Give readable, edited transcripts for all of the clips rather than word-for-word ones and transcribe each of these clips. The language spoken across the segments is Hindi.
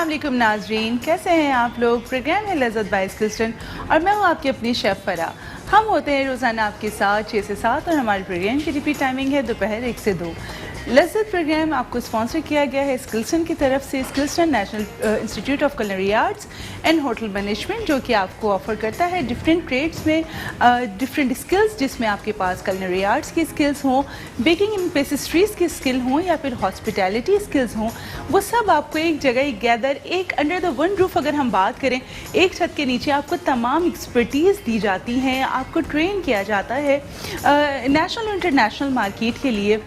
अस्सलाम वालेकुम नाजरीन, कैसे हैं आप लोग। प्रोग्राम है लज़्ज़त बाय स्किल्सटन और मैं हूँ आपकी अपनी शेफ़ फरा। हम होते हैं रोज़ाना आपके साथ 6 से 7 और हमारे प्रोग्राम की रिपीट टाइमिंग है दोपहर 1 से 2। लज़्ज़त प्रोग्राम आपको स्पॉन्सर किया गया है स्किल्सटन की तरफ से। Skillston national institute of culinary arts and hotel management, जो कि आपको ऑफ़र करता है डिफरेंट ट्रेड्स में डिफरेंट स्किल्स, जिसमें आपके पास कुलिनरी आर्ट्स की स्किल्स हों, बेकिंग एंड पेस्ट्रीज़ की स्किल हों या फिर हॉस्पिटैलिटी स्किल्स हों, वो सब आपको एक जगह गैदर, एक अंडर द वन रूफ अगर हम बात करें, एक छत के नीचे आपको तमाम एक्सपर्टीज़ दी जाती हैं, आपको ट्रेन किया जाता है नेशनल और इंटरनेशनल मार्केट के लिए।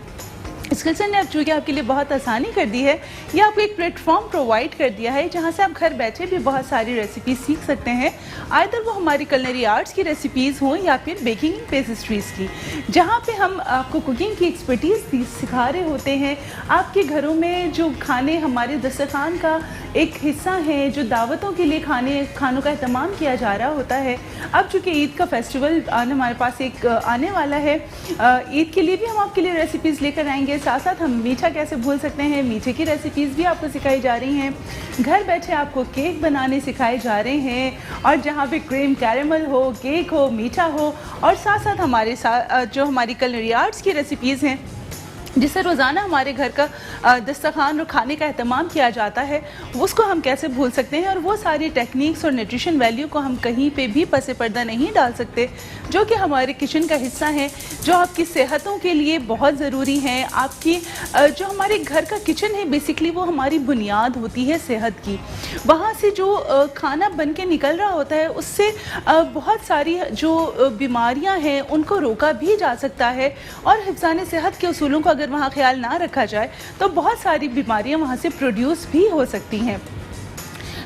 स्किल्सटन ने अब चूँकि आपके लिए बहुत आसानी कर दी है, ये आपको एक प्लेटफॉर्म प्रोवाइड कर दिया है जहाँ से आप घर बैठे भी बहुत सारी रेसिपीज़ सीख सकते हैं, आइदर वो हमारी कुलिनरी आर्ट्स की रेसिपीज़ हों या फिर बेकिंग एंड पेस्ट्रीज़ की, जहाँ पे हम आपको कुकिंग की एक्सपर्टीज़ सिखा रहे होते हैं। आपके घरों में जो खाने हमारे दस्तरखान का एक हिस्सा हैं, जो दावतों के लिए खानों का एहतमाम किया जा रहा होता है। अब चूँकि ईद का फेस्टिवल हमारे पास एक आने वाला है, ईद के लिए भी हम आपके लिए रेसिपीज़ लेकर आएंगे। साथ साथ हम मीठा कैसे भूल सकते हैं, मीठे की रेसिपीज़ भी आपको सिखाई जा रही हैं। घर बैठे आपको केक बनाने सिखाए जा रहे हैं, और जहाँ पे क्रीम कैरेमल हो, केक हो, मीठा हो, और साथ साथ हमारे साथ जो हमारी कुलिनरी आर्ट्स की रेसिपीज़ हैं जिससे रोज़ाना हमारे घर का दस्तरखान और खाने का एहतमाम किया जाता है, उसको हम कैसे भूल सकते हैं। और वो सारी टेक्निक्स और न्यूट्रिशन वैल्यू को हम कहीं पे भी पसे पर्दा नहीं डाल सकते, जो कि हमारे किचन का हिस्सा है, जो आपकी सेहतों के लिए बहुत ज़रूरी हैं। आपकी जो हमारे घर का किचन है बेसिकली वो हमारी बुनियाद होती है सेहत की। वहाँ से जो खाना बन के निकल रहा होता है उससे बहुत सारी जो बीमारियाँ हैं उनको रोका भी जा सकता है, और हिफ्ज़ान सेहत के उसूलों को अगर वहाँ ख्याल ना रखा जाए तो बहुत सारी बीमारियाँ वहाँ से प्रोड्यूस भी हो सकती हैं।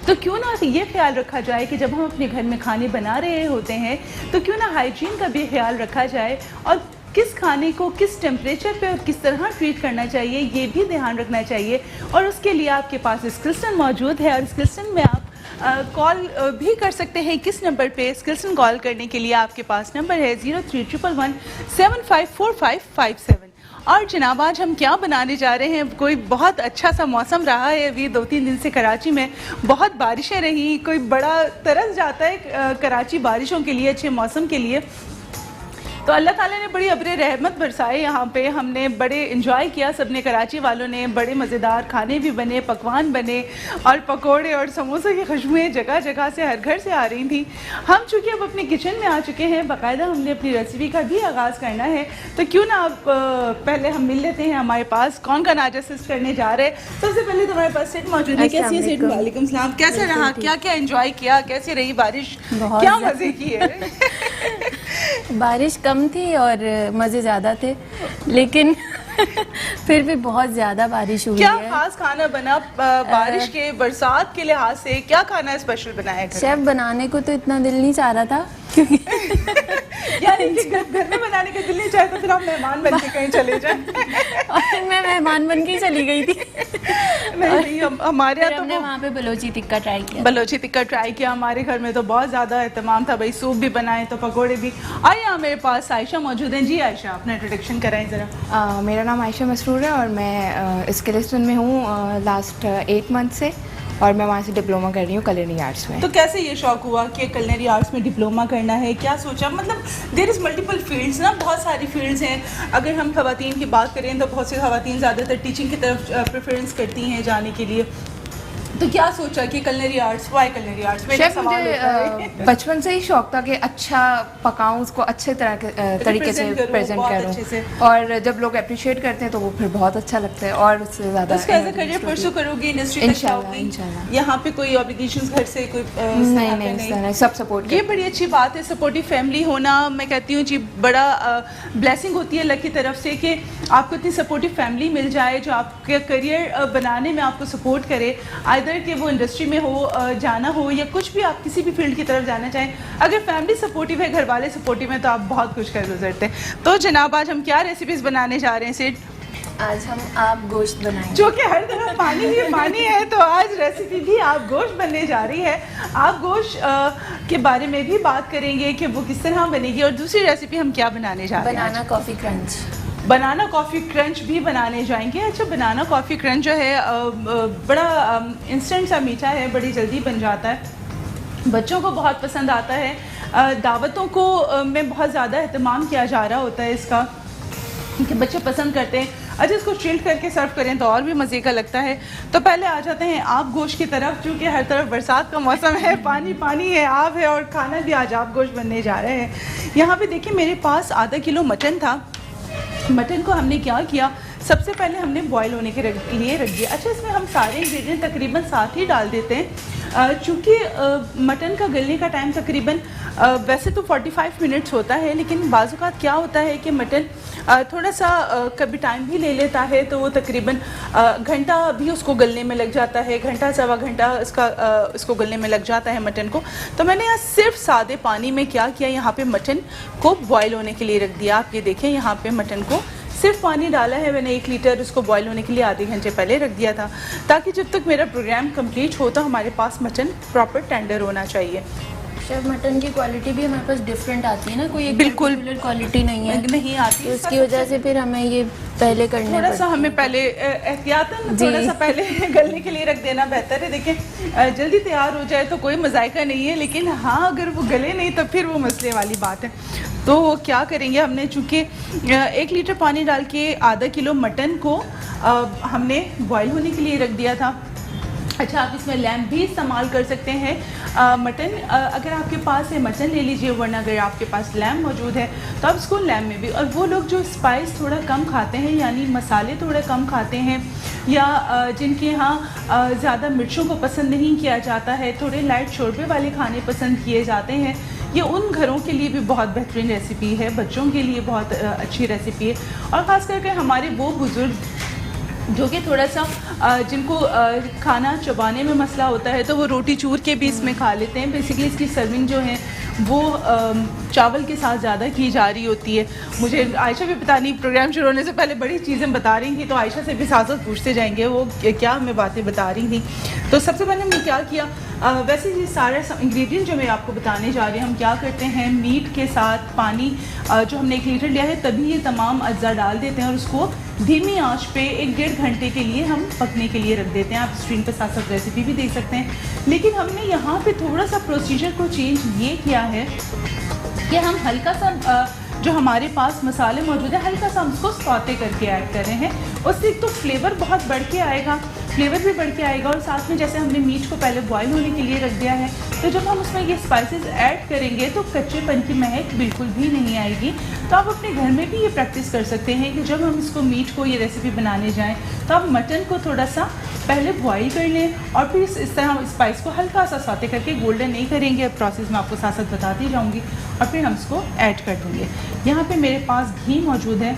तो क्यों ना ये ख्याल रखा जाए कि जब हम अपने घर में खाने बना रहे होते हैं तो क्यों ना हाइजीन का भी ख्याल रखा जाए, और किस खाने को किस टेम्परेचर पे और किस तरह ट्रीट करना चाहिए ये भी ध्यान रखना चाहिए। और उसके लिए आपके पास स्किल्सटन मौजूद है, और स्किल्सटन में आप कॉल भी कर सकते हैं। किस नंबर पे स्किल्सटन कॉल करने के लिए आपके पास नंबर है 0311 754557। और जनाब आज हम क्या बनाने जा रहे हैं, कोई बहुत अच्छा सा मौसम रहा है अभी 2-3 दिन से कराची में, बहुत बारिशें रही, कोई बड़ा तरस जाता है कराची बारिशों के लिए, अच्छे मौसम के लिए। तो अल्लाह ताला ने बड़ी अब्र रहमत बरसाए यहाँ पे, हमने बड़े इंजॉय किया, सबने, कराची वालों ने। बड़े मज़ेदार खाने भी बने, पकवान बने, और पकोड़े और समोसे की खुशबुएँ जगह जगह से, हर घर से आ रही थी। हम चूँकि अब अपने किचन में आ चुके हैं, बाकायदा हमने अपनी रेसिपी का भी आगाज़ करना है, तो क्यों ना आप पहले हम मिल लेते हैं हमारे पास कौन का नाज असिस्ट करने जा रहे हैं। सबसे पहले तो हमारे पास सेट मौजूद है। कैसी है सेट? वालेकुम सलाम। कैसे रहा, क्या क्या एंजॉय किया, कैसी रही बारिश, क्या मज़े किए? बारिश कम थी और मज़े ज़्यादा थे, लेकिन फिर भी बहुत ज़्यादा बारिश हुई क्या है। खास खाना बना बारिश के, बरसात के लिहाज से? क्या खाना स्पेशल बनाया घर? शेफ बनाने को तो इतना दिल नहीं चाह रहा था यानी कि घर में बनाने का दिल नहीं चाहे तो फिर आप मेहमान बन के कहीं चले जाएं। और फिर मैं मेहमान बन के चली गई थी। नहीं, हमारे यहाँ तो हमने वहाँ पे बलोची टिक्का ट्राई किया। बलोची टिक्का ट्राई किया। हमारे घर में तो बहुत ज़्यादा एहतमाम था भाई, सूप भी बनाए तो पकोड़े भी। आइए यहाँ मेरे पास आयशा मौजूद हैं। जी आयशा, अपना इंट्रोडक्शन कराएं ज़रा। मेरा नाम आयशा मसरूर है और मैं स्किल्सटन में हूँ लास्ट 8 मंथ से, और मैं वहाँ से डिप्लोमा कर रही हूँ कुलिनरी आर्ट्स में। तो कैसे ये शौक हुआ कि कुलिनरी आर्ट्स में डिप्लोमा करना है, क्या सोचा? मतलब देयर इज़ मल्टीपल फील्ड्स ना, बहुत सारी फील्ड्स हैं। अगर हम ख़वातीन की बात करें तो बहुत सी ख़वातीन ज़्यादातर टीचिंग की तरफ प्रेफरेंस करती हैं जाने के लिए। तो क्या सोचा कि culinary arts, why culinary arts? Chef, मुझे बचपन से ही शौक था कि अच्छा पकाऊं, उसको अच्छे तरीके से प्रेजेंट करूं, और जब लोग अप्रिशिएट करते हैं तो वो फिर बहुत अच्छा लगता है, और उससे ज़्यादा उसका एज अ करियर परस्यू करोगी, इंडस्ट्री तक जाओगी। यहाँ पे कोई ऑब्लिगेशंस घर से कोई नहीं, सब सपोर्ट। ये बड़ी अच्छी बात है, सपोर्टिव फैमिली होना। मैं कहती हूँ जी बड़ा ब्लेसिंग होती है अल्लाह की तरफ से कि आपको इतनी सपोर्टिव फैमिली मिल जाए जो आपके करियर बनाने में आपको सपोर्ट करे, आइदर कि वो इंडस्ट्री में हो, जाना हो, या कुछ भी आप किसी भी फील्ड की तरफ जाना चाहें। अगर फैमिली सपोर्टिव है, घर वाले सपोर्टिव हैं, तो आप बहुत कुछ कर गुजरते हैं। तो जनाब आज हम क्या रेसिपीज़ बनाने जा रहे हैं सेठ? आज हम आप गोश्त बनाएंगे, जो कि हर तरफ पानी ही पानी है, तो आज रेसिपी भी आप गोश्त बनने जा रही है। आप गोश्त के बारे में भी बात करेंगे कि वो किस तरह बनेगी, और दूसरी रेसिपी हम क्या बनाने जा रहे हैं? बनाना कॉफ़ी क्रंच। बनाना कॉफ़ी क्रंच भी बनाने जाएंगे। अच्छा, बनाना कॉफ़ी क्रंच जो है बड़ा इंस्टेंट सा मीठा है, बड़ी जल्दी बन जाता है, बच्चों को बहुत पसंद आता है। दावतों को में बहुत ज़्यादा एहतमाम किया जा रहा होता है इसका, कि बच्चे पसंद करते हैं। अच्छा, इसको चिल्ड करके सर्व करें तो और भी मज़े का लगता है। तो पहले आ जाते हैं आब गोश्त की तरफ, क्योंकि हर तरफ बरसात का मौसम है, पानी पानी है, आब है, और खाना भी आज आब गोश्त बनने जा रहे हैं। यहाँ पे देखिए मेरे पास आधा किलो मटन था। मटन को हमने क्या किया, सबसे पहले हमने बॉईल होने के लिए रख दिया। अच्छा, इसमें हम सारे इंग्रेडिएंट तकरीबन साथ ही डाल देते हैं, चूँकि मटन का गलने का टाइम तकरीबन वैसे तो 45 मिनट्स होता है, लेकिन बाज़ औक़ात क्या होता है कि मटन थोड़ा सा कभी टाइम भी ले लेता है, तो वो तकरीबन घंटा भी उसको गलने में लग जाता है, घंटा सवा घंटा इसको गलने में लग जाता है मटन को। तो मैंने यहाँ सिर्फ सादे पानी में क्या किया, यहाँ पे मटन को बॉईल होने के लिए रख दिया। आप ये देखें, यहाँ पे मटन को सिर्फ पानी डाला है मैंने, 1 लीटर उसको बॉईल होने के लिए आधे घंटे पहले रख दिया था, ताकि जब तक मेरा प्रोग्राम कंप्लीट हो तो हमारे पास मटन प्रॉपर टेंडर होना चाहिए। शेफ, मटन की क्वालिटी भी हमारे पास डिफरेंट आती है ना, कोई एक बिल्कुल क्वालिटी नहीं है, नहीं आती, तो उसकी वजह से फिर हमें ये पहले करने थोड़ा सा हमें पहले एहतियातन थोड़ा सा पहले गलने के लिए रख देना बेहतर है। देखें, जल्दी तैयार हो जाए तो कोई मजायका नहीं है, लेकिन हाँ अगर वो गले नहीं तो फिर वो मसले वाली बात है। तो क्या करेंगे, हमने चूँकि 1 लीटर पानी डाल के आधा किलो मटन को हमने बॉईल होने के लिए रख दिया था। अच्छा, आप इसमें लैम्प भी इस्तेमाल कर सकते हैं। मटन अगर आपके पास है मटन ले लीजिए, वरना अगर आपके पास लैम्प मौजूद है तो आप इसको लैम्प में भी। और वो लोग जो स्पाइस थोड़ा कम खाते हैं, यानी मसाले थोड़ा कम खाते हैं, या जिनके यहाँ ज़्यादा मिर्चों को पसंद नहीं किया जाता है, थोड़े लाइट शोरबे वाले खाने पसंद किए जाते हैं, ये उन घरों के लिए भी बहुत बेहतरीन रेसिपी है, बच्चों के लिए बहुत अच्छी रेसिपी है। और ख़ास करके हमारे वो बुज़ुर्ग जो कि थोड़ा सा जिनको खाना चबाने में मसला होता है, तो वो रोटी चूर के भी इसमें खा लेते हैं। बेसिकली इसकी सर्विंग जो है वो चावल के साथ ज़्यादा की जा रही होती है। मुझे आयशा भी पता नहीं प्रोग्राम शुरू होने से पहले बड़ी चीज़ें बता रही थी, तो आयशा से भी साथ साथ पूछते जाएंगे वो क्या हमें बातें बता रही थी। तो सबसे पहले हमने क्या किया, वैसे ये सारे इंग्रेडिएंट जो मैं आपको बताने जा रही हूँ, हम क्या करते हैं, मीट के साथ पानी जो हमने 1 लीटर लिया है तभी ये तमाम अज्जा डाल देते हैं और उसको धीमी आंच पे 1-1.5 घंटे के लिए हम पकने के लिए रख देते हैं। आप स्क्रीन पर साथ साथ रेसिपी भी देख सकते हैं। लेकिन हमने यहाँ पे थोड़ा सा प्रोसीजर को चेंज ये किया है कि हम हल्का सा जो हमारे पास मसाले मौजूद है, हल्का सा हम उसको सौते करके ऐड कर रहे हैं। उससे एक तो फ्लेवर बहुत बढ़ के आएगा, फ्लेवर भी बढ़ के आएगा, और साथ में जैसे हमने मीट को पहले बॉईल होने के लिए रख दिया है, तो जब हम उसमें ये स्पाइसेस ऐड करेंगे तो कच्चेपन की महक बिल्कुल भी नहीं आएगी। तो आप अपने घर में भी ये प्रैक्टिस कर सकते हैं कि जब हम इसको मीट को ये रेसिपी बनाने जाएँ तो आप मटन को थोड़ा सा पहले बॉईल कर लें और फिर इस तरह हम स्पाइस को हल्का सा सौते करके, गोल्डन नहीं करेंगे, प्रोसेस मैं आपको साथ साथ बताती जाऊँगी, और फिर हम इसको ऐड कर देंगे। यहाँ पे मेरे पास घी मौजूद है।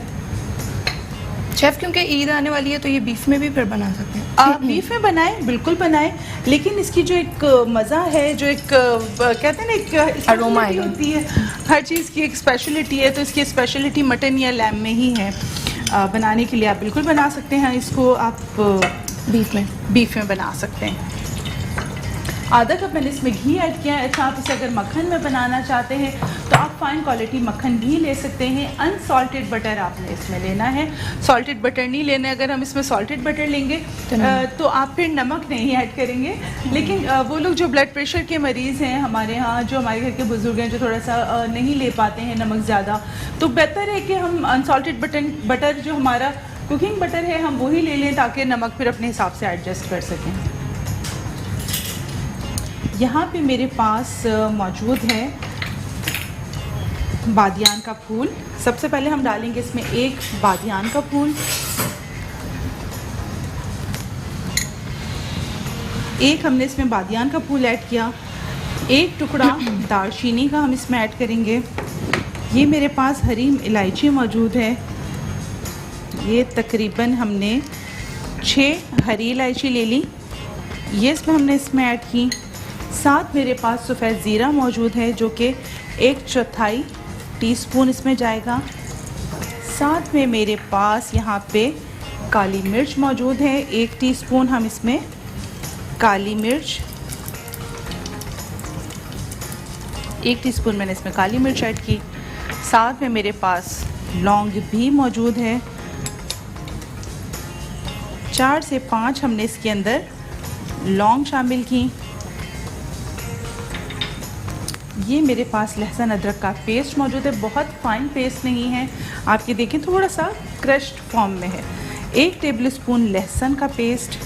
शेफ, क्योंकि ईद आने वाली है तो ये बीफ में भी फिर बना सकते हैं। आप बीफ में बनाएं, बिल्कुल बनाएं, लेकिन इसकी जो एक मज़ा है, जो एक कहते हैं ना एक अरोमा होती है, हर चीज़ की एक स्पेशलिटी है, तो इसकी स्पेशलिटी मटन या लैम में ही है। बनाने के लिए आप बिल्कुल बना सकते हैं, इसको आप बीफ में बना सकते हैं। आधा कप मैंने इसमें घी ऐड किया है। अच्छा, आप इसे अगर मक्खन में बनाना चाहते हैं तो आप फाइन क्वालिटी मक्खन भी ले सकते हैं। अनसॉल्टेड बटर आपने इसमें लेना है, सॉल्टेड बटर नहीं लेना है। अगर हम इसमें सॉल्टेड बटर लेंगे तो आप फिर नमक नहीं ऐड करेंगे। लेकिन वो लोग जो ब्लड प्रेशर के मरीज़ हैं हमारे यहाँ, जो हमारे घर के बुज़ुर्ग हैं, जो थोड़ा सा नहीं ले पाते हैं नमक ज़्यादा, तो बेहतर है कि हम अनसॉल्टेड बटर जो हमारा कुकिंग बटर है हम वही ले लें, ताकि नमक फिर अपने हिसाब से एडजस्ट कर सकें। यहाँ पे मेरे पास मौजूद है बादियान का फूल। सबसे पहले हम डालेंगे इसमें 1 बादियान का फूल, 1 हमने इसमें बादियान का फूल ऐड किया, 1 टुकड़ा दालचीनी का हम इसमें ऐड करेंगे। ये मेरे पास हरी इलायची मौजूद है, ये तकरीबन हमने 6 हरी इलायची ले ली, ये हमने इसमें ऐड की। साथ मेरे पास सफ़ेद ज़ीरा मौजूद है जो कि 1/4 टीस्पून इसमें जाएगा। साथ में मेरे पास यहाँ पे काली मिर्च मौजूद है, 1 टीस्पून हम इसमें काली मिर्च, 1 टीस्पून मैंने इसमें काली मिर्च ऐड की। साथ में मेरे पास लौंग भी मौजूद है। 4 से 5 हमने इसके अंदर लौंग शामिल की। ये मेरे पास लहसुन अदरक का पेस्ट मौजूद है, बहुत फाइन पेस्ट नहीं है, आपके देखें थोड़ा सा क्रश्ड फॉर्म में है। 1 टेबलस्पून लहसुन का पेस्ट,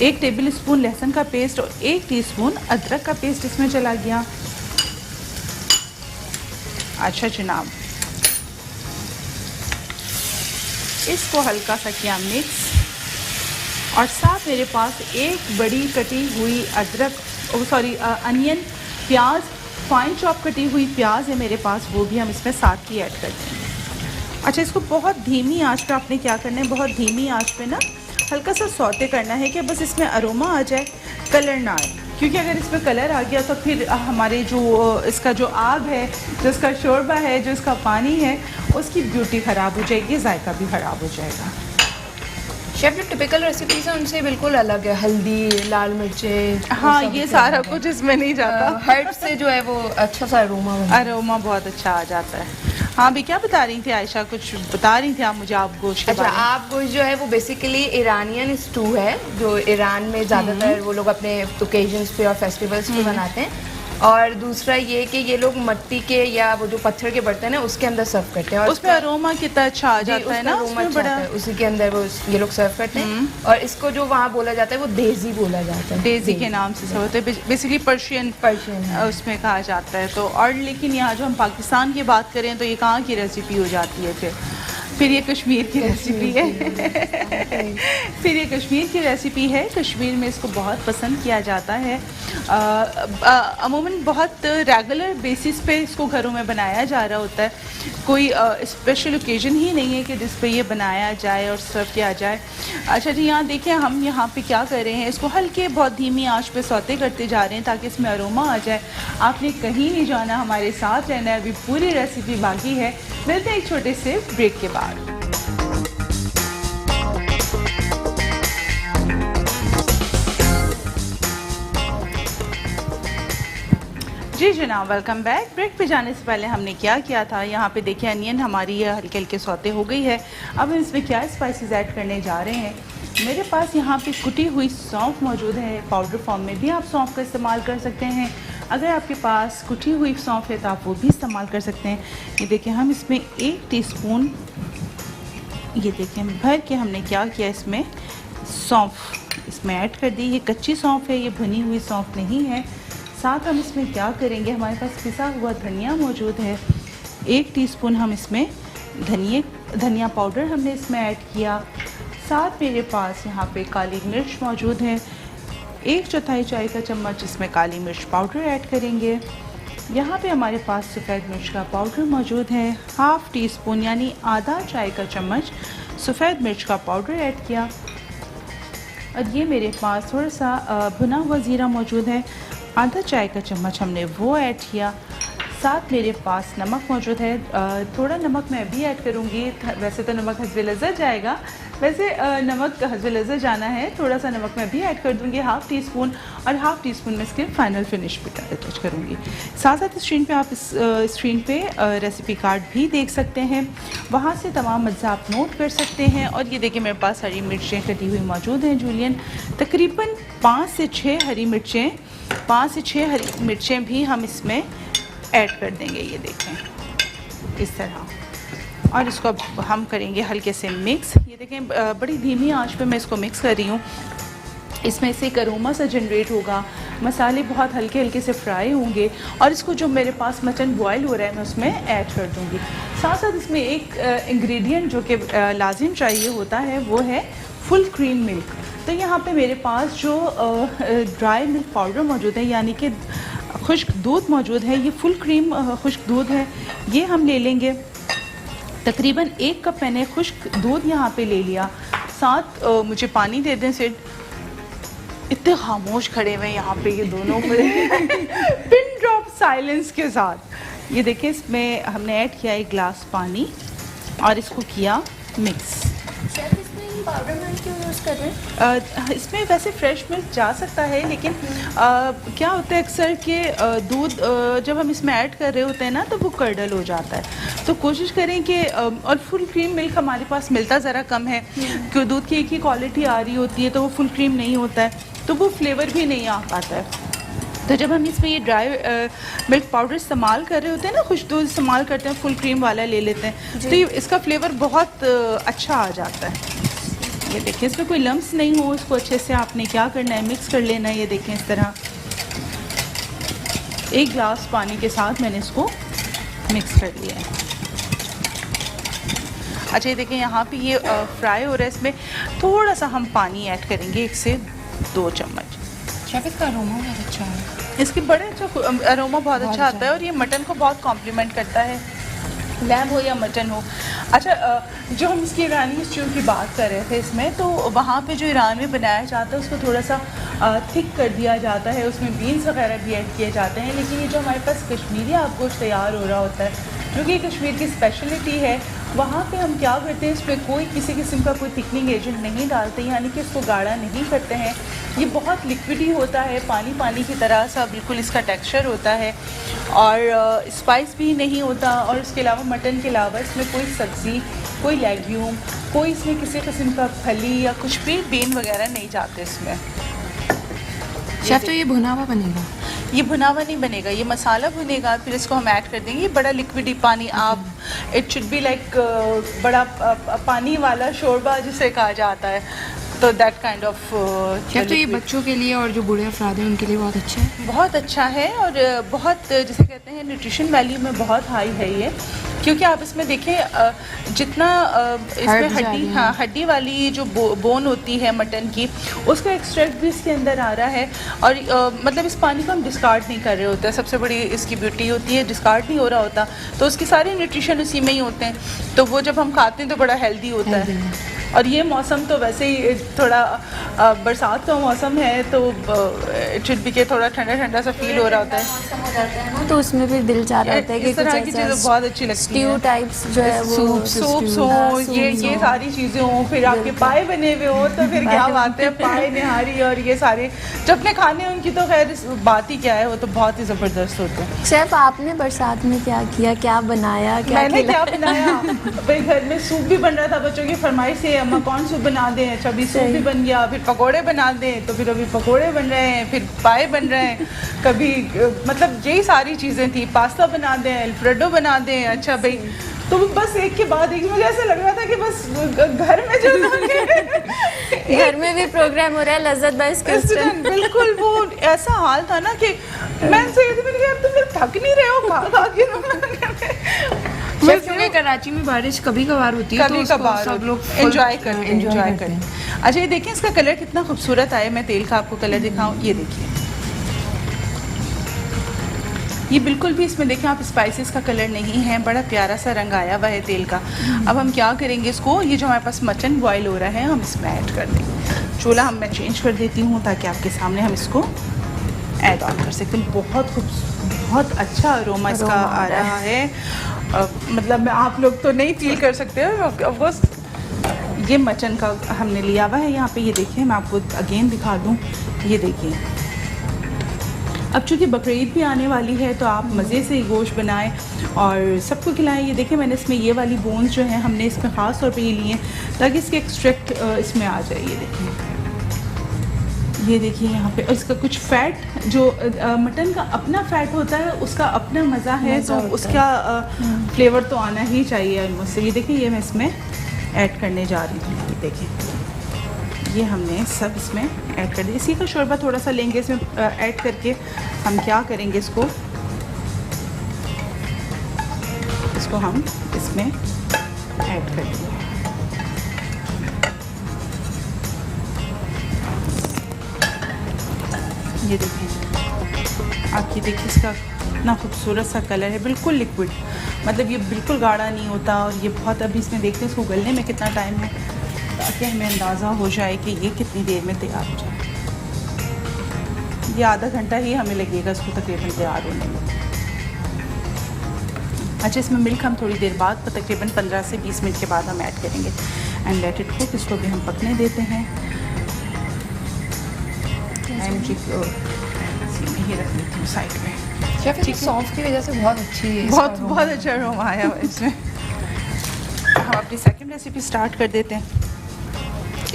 1 टेबलस्पून लहसुन का पेस्ट और 1 टीस्पून अदरक का पेस्ट इसमें चला गया। अच्छा जनाब, इसको हल्का सा किया मिक्स और साथ मेरे पास एक बड़ी कटी हुई अनियन, प्याज, फाइन चॉप कटी हुई प्याज है मेरे पास, वो भी हम इसमें साथ ही ऐड करते हैं। अच्छा, इसको बहुत धीमी आंच पे आपने क्या करना है, बहुत धीमी आंच पे ना हल्का सा सौते करना है कि बस इसमें अरोमा आ जाए, कलर ना आए, क्योंकि अगर इसमें कलर आ गया तो फिर हमारे जो इसका जो आग है, जो इसका शोरबा है, जो इसका पानी है, उसकी ब्यूटी ख़राब हो जाएगी, जायका भी ख़राब हो जाएगा। शेफ जो टिपिकल रेसिपीज हैं उनसे बिल्कुल अलग है, हल्दी, लाल मिर्चें, हाँ ये सारा कुछ इसमें नहीं जाता। हर्ब से जो है वो अच्छा सा अरोमा बहुत अच्छा आ जाता है। हाँ भी क्या बता रही थी आयशा, कुछ बता रही थी आप मुझे आप गोश्त के बारे में। आप गोश्त जो है वो बेसिकली ईरानियन स्टू है, जो ईरान में ज़्यादातर वो लोग अपने ओकेजन्स पे और फेस्टिवल्स पे बनाते हैं। और दूसरा ये कि ये लोग मिट्टी के या वो जो पत्थर के बर्तन है उसके अंदर सर्व करते हैं और उसमें अरोमा कितना अच्छा आ जाता है ना, उसमें बड़ा उसी के अंदर वो ये लोग सर्व करते हैं। और इसको जो वहाँ बोला जाता है वो देजी बोला जाता है, देजी के नाम से सर्व होता है, बेसिकली पर्शियन उसमें कहा जाता है। तो और लेकिन यहाँ जो हम पाकिस्तान की बात करें तो ये कहाँ की रेसिपी हो जाती है, फिर ये कश्मीर की रेसिपी है। फिर ये कश्मीर की रेसिपी है, कश्मीर में इसको बहुत पसंद किया जाता है। अमूमन बहुत रेगुलर बेसिस पे इसको घरों में बनाया जा रहा होता है, कोई स्पेशल ओकेजन ही नहीं है कि जिस पे ये बनाया जाए और सर्व किया जाए। अच्छा जी, यहाँ देखिए हम यहाँ पे क्या कर रहे हैं, इसको हल्के बहुत धीमी आंच पे सौते करते जा रहे हैं ताकि इसमें अरोमा आ जाए। आपने कहीं नहीं जाना, हमारे साथ रहना है, अभी पूरी रेसिपी बाकी है। मिलते हैं एक छोटे से ब्रेक के बाद। जी जनाब, वेलकम बैक। ब्रेक पे जाने से पहले हमने क्या किया था, यहाँ पे देखिए अनियन हमारी हल्के हल्के सौते हो गई है। अब हम इसमें क्या स्पाइसेस ऐड करने जा रहे हैं। मेरे पास यहाँ पे कुटी हुई सौंफ मौजूद है, पाउडर फॉर्म में भी आप सौंफ का इस्तेमाल कर सकते हैं। अगर आपके पास कुटी हुई सौंफ है तो आप वो भी इस्तेमाल कर सकते हैं। ये देखिए हम इसमें 1 टीस्पून, ये देखिए भर के हमने क्या किया, इसमें सौंफ इसमें ऐड कर दी। ये कच्ची सौंफ है, ये भुनी हुई सौंफ नहीं है। साथ हम इसमें क्या करेंगे, हमारे पास पिसा हुआ धनिया मौजूद है, 1 टीस्पून हम इसमें धनिया पाउडर हमने इसमें ऐड किया। साथ मेरे पास यहाँ पे काली मिर्च मौजूद है, 1/4 चाय का चम्मच इसमें काली मिर्च पाउडर ऐड करेंगे। यहाँ पे हमारे पास सफ़ेद मिर्च का पाउडर मौजूद है, 1/2 टीस्पून यानी आधा चाय का चम्मच सफ़ेद मिर्च का पाउडर ऐड किया। और ये मेरे पास थोड़ा सा भुना हुआ ज़ीरा मौजूद है, आधा चाय का चम्मच हमने वो ऐड किया। साथ मेरे पास नमक मौजूद है, थोड़ा नमक मैं भी ऐड करूँगी, वैसे तो नमक हस्बे लज़्ज़त जाएगा, वैसे नमक हस्बे लज़्ज़त जाना है, थोड़ा सा नमक मैं भी ऐड कर दूँगी, 1/2 टीस्पून, और 1/2 टीस्पून में इसके फाइनल फिनिश पे टच करूँगी। साथ साथ स्क्रीन पे आप स्क्रीन पे रेसिपी कार्ड भी देख सकते हैं, वहाँ से तमाम अज्जा आप नोट कर सकते हैं। और ये देखिए मेरे पास हरी मिर्चें कटी हुई मौजूद हैं जूलियन, तकरीबन 5 से 6 हरी मिर्चें भी हम इसमें ऐड कर देंगे, ये देखें इस तरह। और इसको अब हम करेंगे हल्के से मिक्स। ये देखें बड़ी धीमी आंच पे मैं इसको मिक्स कर रही हूँ, इसमें से एक अरोमा सा जनरेट होगा, मसाले बहुत हल्के हल्के से फ्राई होंगे और इसको जो मेरे पास मटन बॉयल हो रहा है मैं उसमें ऐड कर दूँगी। साथ साथ इसमें एक इंग्रेडिएंट जो कि लाजिम चाहिए होता है वो है फुल क्रीम मिल्क। तो यहाँ पे मेरे पास जो ड्राई मिल्क पाउडर मौजूद है, यानी कि खुश्क दूध मौजूद है, ये फुल क्रीम खुश्क दूध है, ये हम ले लेंगे। तकरीबन 1 कप मैंने खुश्क दूध यहाँ पे ले लिया। साथ मुझे पानी दे दें सिर्फ, इतने खामोश खड़े हुए यहाँ पे ये दोनों पिन ड्रॉप साइलेंस के साथ। ये देखिए इसमें हमने ऐड किया 1 गिलास पानी और इसको किया मिक्स। हम पाउडर मिल्क क्यों यूज़ कर रहे हैं? इसमें वैसे फ्रेश मिल्क जा सकता है, लेकिन क्या होता है अक्सर कि दूध जब हम इसमें ऐड कर रहे होते हैं ना तो वो कर्डल हो जाता है। तो कोशिश करें कि और फुल क्रीम मिल्क हमारे पास मिलता ज़रा कम है, क्योंकि दूध की एक ही क्वालिटी आ रही होती है, तो वो फुल क्रीम नहीं होता है, तो वो फ्लेवर भी नहीं आ पाता है। तो जब हम इसमें ये ड्राई मिल्क पाउडर इस्तेमाल कर रहे होते हैं ना, खुश दूध इस्तेमाल करते हैं, फुल क्रीम वाला ले लेते हैं, तो ये इसका फ्लेवर बहुत अच्छा आ जाता है। ये देखिए इसमें कोई लम्स नहीं हो, इसको अच्छे से आपने क्या करना है, मिक्स कर लेना है। ये देखें इस तरह 1 गिलास पानी के साथ मैंने इसको मिक्स कर लिया है। अच्छा ये देखें यहाँ पे ये फ्राई हो रहा है, इसमें थोड़ा सा हम पानी ऐड करेंगे, 1 से 2 चम्मच। शेफ इसका अरोमा बहुत अच्छा है, इसकी बड़े अच्छा अरोमा बहुत अच्छा आता है, और ये मटन को बहुत कॉम्प्लीमेंट करता है, लैम्ब हो या मटन हो। अच्छा जो हम इसकी ईरानी स्ट्यू की बात कर रहे थे इसमें, तो वहाँ पे जो ईरान में बनाया जाता है उसको थोड़ा सा थिक कर दिया जाता है, उसमें बीन्स वगैरह भी ऐड किए जाते हैं। लेकिन ये जो हमारे पास कश्मीरी आब गोश्त तैयार हो रहा होता है, जो कि कश्मीर की स्पेशलिटी है, वहाँ पे हम क्या करते हैं, इसमें कोई किसी किस्म का कोई थिकनिंग एजेंट नहीं डालते, यानी कि इसको गाढ़ा नहीं करते हैं। ये बहुत लिक्विड ही होता है, पानी पानी की तरह सा बिल्कुल इसका टेक्सचर होता है, और स्पाइस भी नहीं होता। और इसके अलावा मटन के अलावा इसमें कोई सब्ज़ी, कोई लेग्यूम, कोई इसमें किसी किस्म का फली या कुछ भी बीन वगैरह नहीं जाते इसमें। शेफ तो ये भुना हुआ बनेगा? ये भुना हुआ नहीं बनेगा, ये मसाला भुनेगा, फिर इसको हम ऐड कर देंगे। ये बड़ा लिक्विडी पानी, आप इट शुड बी लाइक बड़ा पानी वाला शोरबा जिसे कहा जाता है, तो दैट काइंड ऑफ। शेफ तो ये बच्चों के लिए और जो बूढ़े अफराद हैं उनके लिए बहुत अच्छा है? बहुत अच्छा है, और बहुत जिसे कहते हैं न्यूट्रिशन वैल्यू में बहुत हाई है ये, क्योंकि आप इसमें देखें जितना इसमें हड्डी, हाँ हड्डी वाली जो बोन होती है मटन की, उसका एक्सट्रैक्ट भी इसके अंदर आ रहा है, और मतलब इस पानी को हम डिस्कार्ड नहीं कर रहे होते हैं। सबसे बड़ी इसकी ब्यूटी होती है, डिस्कार्ड नहीं हो रहा होता, तो उसके सारे न्यूट्रिशन उसी में ही होते हैं, तो वो जब हम खाते हैं तो बड़ा हेल्दी होता है। और ये मौसम तो वैसे ही थोड़ा बरसात का मौसम है, तो इट शुड बी के थोड़ा ठंडा ठंडा सा फील हो रहा होता है, तो उसमें भी दिल चाह रहा होता है कि इस तरह की चीज़ें बहुत अच्छी लगती हैं। स्ट्यू टाइप्स जो है वो सूप्स हो, ये सारी चीज़ें हों, फिर आपके पाए बने हुए हो, तो फिर क्या बात है, पाए निहारी और ये सारे जो अपने खाने उनकी तो खैर बात ही क्या है, वो तो बहुत ही ज़बरदस्त होते हैं। शेफ आपने बरसात में क्या किया, क्या बनाया, मैंने क्या बनाया, भाई घर में सूप भी बन रहा था, बच्चों की फरमाइश से अम्मा कौन सूप बना दें, अच्छा अभी सूप भी बन गया, फिर पकोड़े बना दें, तो फिर अभी पकोड़े बन रहे हैं, फिर पाए बन रहे हैं, कभी मतलब यही सारी चीज़ें थी, पास्ता बना दें, अल्फ्रेडो बना दें। अच्छा भाई, तो बस एक के बाद एक, मुझे ऐसा लग रहा था कि बस घर में जो घर में भी प्रोग्राम हो रहा है लज्जत बाइस किचन। बिल्कुल वो ऐसा हाल था ना कि मैं तुम थक नहीं रहे हो खा के। क्योंकि कराची में बारिश कभी कभार होती है, कभी कभार सब लोग एंजॉय करते हैं। अच्छा ये देखिए इसका कलर कितना खूबसूरत आया, मैं तेल का आपको कलर दिखाऊं, ये देखिए, ये बिल्कुल भी इसमें देखें आप स्पाइसेस का कलर नहीं है, बड़ा प्यारा सा रंग आया हुआ है तेल का। अब हम क्या करेंगे, इसको ये जो हमारे पास मटन बॉयल हो रहा है हम इसमें ऐड कर देंगे। चूल्हा मैं चेंज कर देती हूँ ताकि आपके सामने हम इसको ऐड ऑन कर सकते हैं। बहुत अच्छा अरोमा इसका आ रहा है, मतलब मैं आप लोग तो नहीं फील कर सकते हो ऑफकोर्स। ये मटन का हमने लिया हुआ है यहाँ पे, ये देखिए मैं आपको अगेन दिखा दूँ, ये देखिए। अब चूँकि बकरीद भी आने वाली है तो आप मज़े से गोश्त बनाएं और सबको खिलाएं। ये देखिए मैंने इसमें ये वाली बोन्स जो हैं हमने इसमें ख़ास तौर पे ये लिए ताकि इसके एक्सट्रैक्ट इसमें आ जाए। ये देखिए यहाँ पे, और इसका कुछ फ़ैट जो मटन का अपना फ़ैट होता है उसका अपना मज़ा है, तो उसका फ्लेवर तो आना ही चाहिए मुझसे। ये देखिए ये मैं इसमें ऐड करने जा रही हूँ, ये देखिए ये हमने सब इसमें ऐड कर दिया। इसी का शोरबा थोड़ा सा लेंगे इसमें ऐड करके, हम क्या करेंगे इसको हम इसमें ऐड कर देंगे। ये देखिए आप, ये देखिए इसका इतना खूबसूरत सा कलर है, बिल्कुल लिक्विड, मतलब ये बिल्कुल गाढ़ा नहीं होता। और ये बहुत, अभी इसमें देखते हैं इसको गलने में कितना टाइम है ताकि हमें अंदाज़ा हो जाए कि ये कितनी देर में तैयार हो जाए। ये आधा घंटा ही हमें लगेगा इसको तकरीबन तैयार होने में। अच्छा, इसमें मिल्क हम थोड़ी देर बाद तकरीबन 15 से 20 मिनट के बाद हम ऐड करेंगे एंड लेट इट कुक। इसको भी हम पकने देते हैं। मुझे ही रख लेती हूँ साइड में। शेफ इसकी सौंफ की वजह से बहुत अच्छी है, बहुत अच्छा अरोमा आया हुआ इसमें। हम अपनी सेकंड रेसिपी स्टार्ट कर देते हैं।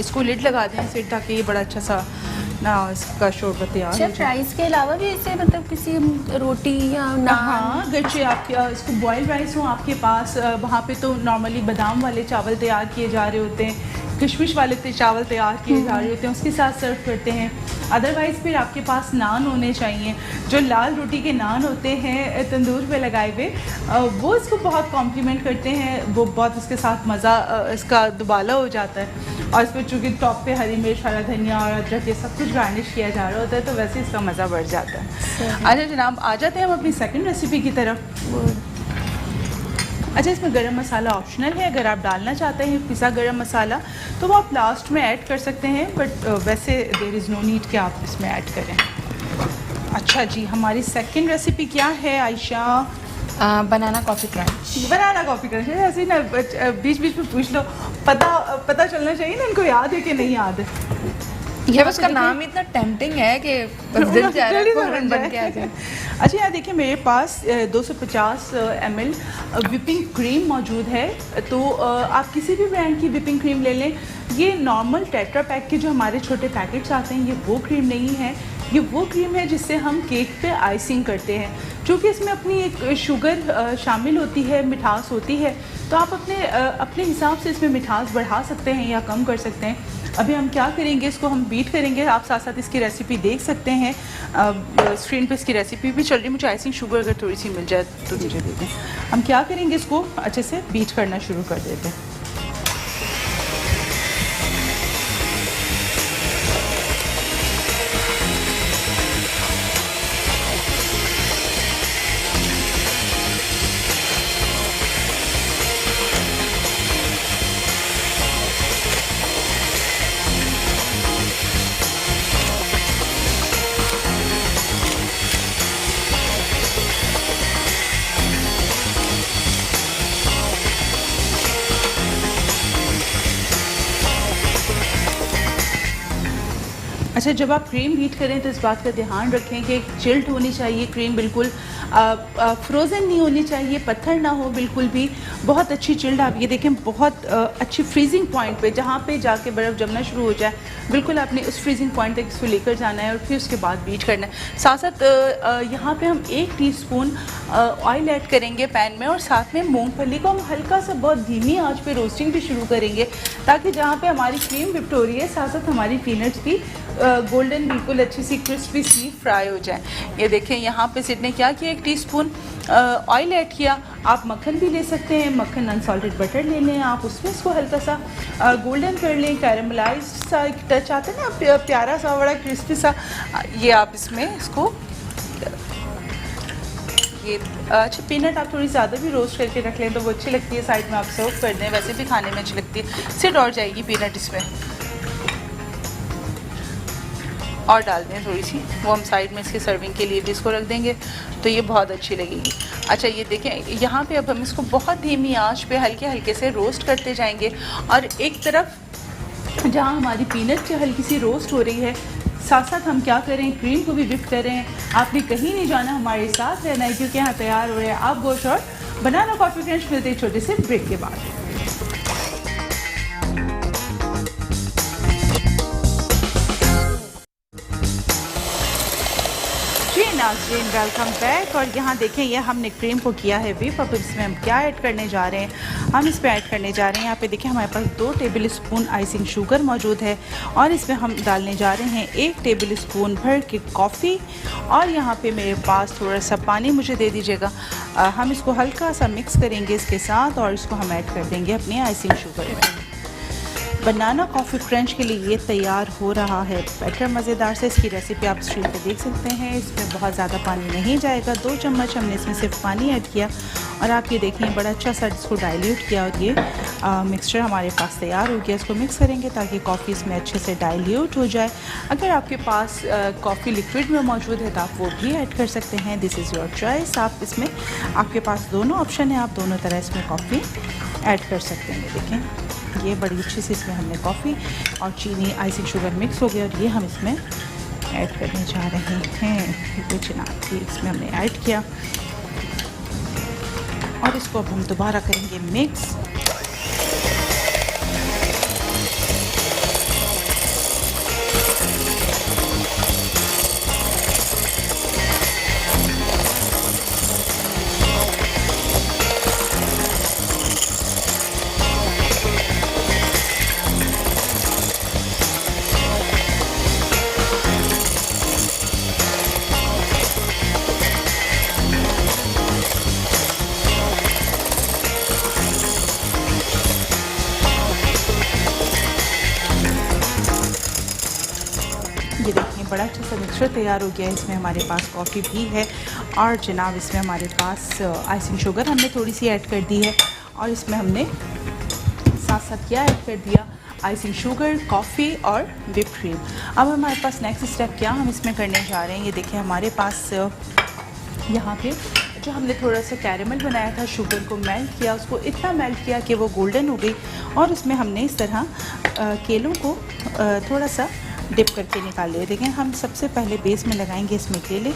इसको लिड लगा दें सिर, ताकि ये बड़ा अच्छा सा ना इसका शोरबा तैयार हो शेफ जाए। राइस के अलावा भी इसे मतलब किसी रोटी या नान? हाँ, अगरचे आपके इसको बॉयल राइस हो आपके पास, वहाँ पे तो नॉर्मली बादाम वाले चावल तैयार किए जा रहे होते हैं, किशमिश वाले चावल तैयार किए जा रहे होते हैं, उसके साथ सर्व करते हैं। अदरवाइज़ फिर आपके पास नान होने चाहिए, जो लाल रोटी के नान होते हैं तंदूर पे लगाए हुए, वो इसको बहुत कॉम्प्लीमेंट करते हैं, वो बहुत इसके साथ मज़ा इसका दुबाला हो जाता है। और इस पर चूँकि टॉप पे हरी मिर्च, हरा धनिया और अदरक ये सब कुछ गार्निश किया जा रहा होता है, तो वैसे इसका मज़ा बढ़ जाता है। अच्छा जनाब, आ जाते हैं हम अपनी सेकंड रेसिपी की तरफ। अच्छा, इसमें गरम मसाला ऑप्शनल है, अगर आप डालना चाहते हैं पिसा गरम मसाला तो वो आप लास्ट में ऐड कर सकते हैं, बट वैसे देयर इज़ नो नीड कि आप इसमें ऐड करें। अच्छा जी, हमारी सेकंड रेसिपी क्या है आयशा? बनाना कॉफ़ी क्रंच। बनाना कॉफ़ी क्रंच। ऐसे ही ना बीच बीच में पूछ लो, पता चलना चाहिए ना इनको याद है कि नहीं याद है। ये उसका नाम इतना टेम्पटिंग है कि बस दिल चाह रहा है फौरन बन के आ जाए। अच्छा, यहाँ देखिए मेरे पास 250 ml विपिंग क्रीम मौजूद है, तो आप किसी भी ब्रांड की विपिंग क्रीम ले लें। ये नॉर्मल टेट्रा पैक के जो हमारे छोटे पैकेट्स आते हैं, ये वो क्रीम नहीं है, ये वो क्रीम है जिससे हम केक पे आइसिंग करते हैं। चूँकि इसमें अपनी एक शुगर शामिल होती है, मिठास होती है, तो आप अपने हिसाब से इसमें मिठास बढ़ा सकते हैं या कम कर सकते हैं। अभी हम क्या करेंगे, इसको हम बीट करेंगे। आप साथ साथ इसकी रेसिपी देख सकते हैं, स्क्रीन पे इसकी रेसिपी भी चल रही है। मुझे आइसिंग शुगर अगर थोड़ी सी मिल जाए तो मुझे दे दें। हम क्या करेंगे, इसको अच्छे से बीट करना शुरू कर देते हैं। अच्छा, जब आप क्रीम बीट करें तो इस बात का ध्यान रखें कि चिल्ड होनी चाहिए क्रीम, बिल्कुल फ्रोज़न नहीं होनी चाहिए, पत्थर ना हो बिल्कुल भी, बहुत अच्छी चिल्ड। आप ये देखें, बहुत अच्छी फ्रीजिंग पॉइंट पे, जहाँ पे जाके बर्फ़ जमना शुरू हो जाए, बिल्कुल आपने उस फ्रीजिंग पॉइंट तक इसको लेकर जाना है और फिर उसके बाद बीट करना है। साथ साथ यहाँ पे हम 1 टीस्पून ऑयल ऐड करेंगे पैन में, और साथ में मूंगफली को हम हल्का सा बहुत धीमी आंच पे रोस्टिंग भी शुरू करेंगे, ताकि जहाँ पे हमारी क्रीम विप्ड हो रही है, साथ साथ हमारी पीनट्स भी गोल्डन बिल्कुल अच्छी सी क्रिस्पी सी फ्राई हो जाए। ये देखें, यहाँ पे सिड ने क्या किया, 1 टीस्पून ऑयल ऐड किया। आप मक्खन भी ले सकते हैं, मक्खन अनसॉल्टेड बटर ले लें आप, उसमें इसको हल्का सा गोल्डन कर लें, कैरमलाइज सा टच आता है ना, प्यारा सा बड़ा क्रिस्पी सा, ये आप इसमें इसको ये अच्छा पीनट आप थोड़ी ज़्यादा भी रोस्ट करके रख लें तो वो अच्छी लगती है, साइड में आप सर्व कर दें, वैसे भी खाने में अच्छी लगती है। सिड और जाएगी पीनट इसमें, और डाल दें थोड़ी सी, वो हम साइड में इसके सर्विंग के लिए भी इसको रख देंगे, तो ये बहुत अच्छी लगेगी। अच्छा, ये देखें, यहाँ पे अब हम इसको बहुत धीमी आंच पे हल्के हल्के से रोस्ट करते जाएंगे, और एक तरफ जहाँ हमारी पीनट हल्की सी रोस्ट हो रही है, साथ साथ हम क्या करें, क्रीम को भी विप करें। आपने कहीं नहीं जाना, हमारे साथ रहना है, क्योंकि यहाँ तैयार हो रहे हैं आप गोश्त और बनाना कॉफ़ी क्रंच। मिलते हैं छोटे से ब्रेक के बाद। नाज़रीन, वेलकम बैक। और यहाँ देखें, ये हमने क्रीम को किया है विप। अब इसमें हम क्या ऐड करने जा रहे हैं, हम इसमें ऐड करने जा रहे हैं, यहाँ पे देखें हमारे पास 2 टेबल स्पून आइसिंग शुगर मौजूद है, और इसमें हम डालने जा रहे हैं 1 टेबल स्पून भर की कॉफ़ी, और यहाँ पे मेरे पास थोड़ा सा पानी मुझे दे दीजिएगा। हम इसको हल्का सा मिक्स करेंगे इसके साथ, और इसको हम ऐड कर देंगे अपने आइसिंग शुगर में। बनाना कॉफ़ी क्रंच के लिए ये तैयार हो रहा है बैटर मज़ेदार से। इसकी रेसिपी आप स्क्रीन पे देख सकते हैं। इसमें बहुत ज़्यादा पानी नहीं जाएगा, 2 चम्मच हमने इसमें सिर्फ पानी ऐड किया, और आप ये देखें बड़ा अच्छा सा इसको डाइल्यूट किया और ये मिक्सचर हमारे पास तैयार हो गया। इसको मिक्स करेंगे ताकि कॉफ़ी इसमें अच्छे से डाइल्यूट हो जाए। अगर आपके पास कॉफ़ी लिक्विड में मौजूद है तो आप वो भी ऐड कर सकते हैं, दिस इज़ योर चॉइस। आप इसमें आपके पास दोनों ऑप्शन है, आप दोनों तरह इसमें कॉफ़ी ऐड कर सकते हैं। देखें ये बड़ी अच्छी सी इसमें हमने कॉफ़ी और चीनी आइसिंग शुगर मिक्स हो गया और ये हम इसमें ऐड करने जा रहे हैं। ये जनाब ये इसमें हमने ऐड किया और इसको अब हम दोबारा करेंगे मिक्स। ये देखिए बड़ा अच्छा सा मिक्सचर तैयार हो गया है। इसमें हमारे पास कॉफ़ी भी है और जनाब इसमें हमारे पास आइसिंग शुगर हमने थोड़ी सी ऐड कर दी है और इसमें हमने साथ साथ क्या ऐड कर दिया, आइसिंग शुगर, कॉफ़ी और व्हिप क्रीम। अब हमारे पास नेक्स्ट स्टेप क्या हम इसमें करने जा रहे हैं, ये देखिए हमारे पास यहाँ पे जो हमने थोड़ा सा कैरेमल बनाया था, शुगर को मेल्ट किया, उसको इतना मेल्ट किया कि वो गोल्डन हो गई और उसमें हमने इस तरह केलों को थोड़ा सा डिप करके निकाल लिए। देखें हम सबसे पहले बेस में लगाएंगे इसमें केले।